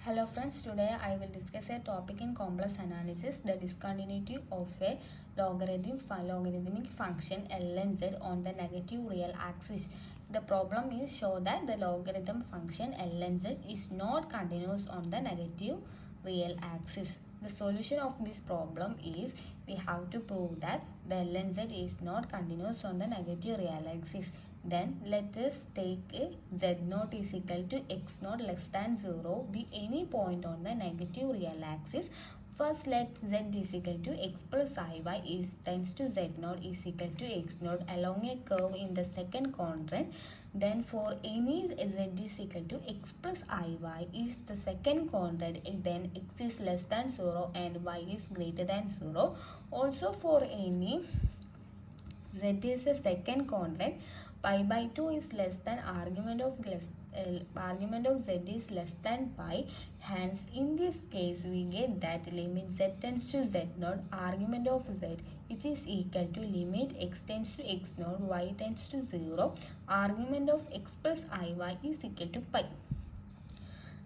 Hello friends, today I will discuss a topic in complex analysis, the discontinuity of a logarithmic function ln z on the negative real axis. The problem is show that the logarithm function ln z is not continuous on the negative real axis. The solution of this problem is we have to prove that the ln z is not continuous on the negative real axis. Then let us take a z0 is equal to x0 less than 0 be any point on the negative real axis. First let z is equal to x plus iy is tends to z0 is equal to x0 along a curve in the second quadrant. Then for any z is equal to x plus iy is the second quadrant, then x is less than 0 and y is greater than 0. Also for any z is the second quadrant, pi by 2 is less than argument of z is less than pi. Hence in this case we get that limit z tends to z0 argument of z it is equal to limit x tends to x0 y tends to 0 argument of x plus iy is equal to pi.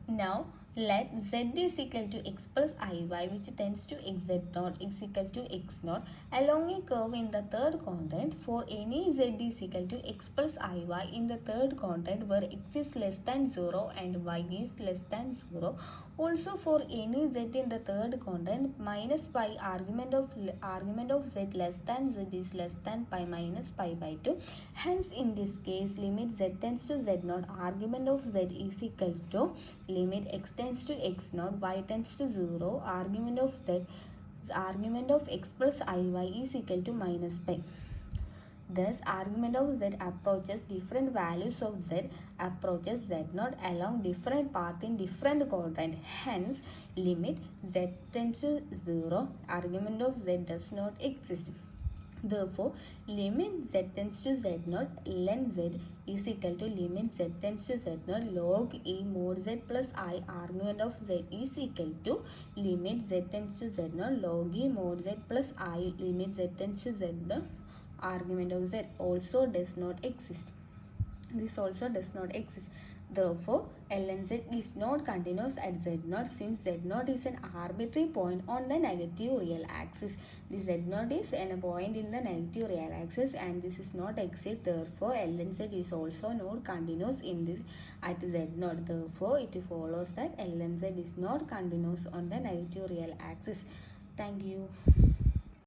Now let z is equal to x plus iy which tends to xz0 is equal to x0 along a curve in the third quadrant. For any z is equal to x plus iy in the third quadrant where x is less than 0 and y is less than 0. Also for any z in the third quadrant minus pi argument of z less than z is less than pi minus pi by 2. Hence in this case limit z tends to z0 argument of z is equal to limit x tends to x0 y tends to 0 argument of x plus iy is equal to minus pi. Thus argument of z approaches different values of z approaches z0 along different path in different quadrant. Hence limit z tends to 0 argument of z does not exist. Therefore, limit z tends to z0 ln z is equal to limit z tends to z0 log e mod z plus I argument of z is equal to limit z tends to z0 log e mod z plus I limit z tends to z0 argument of z also does not exist. This also does not exist. Therefore, ln z is not continuous at z0 since z0 is an arbitrary point on the negative real axis. This z0 is a point in the negative real axis and this is not exist. Therefore, ln z is also not continuous in this at z0. Therefore, it follows that ln z is not continuous on the negative real axis. Thank you.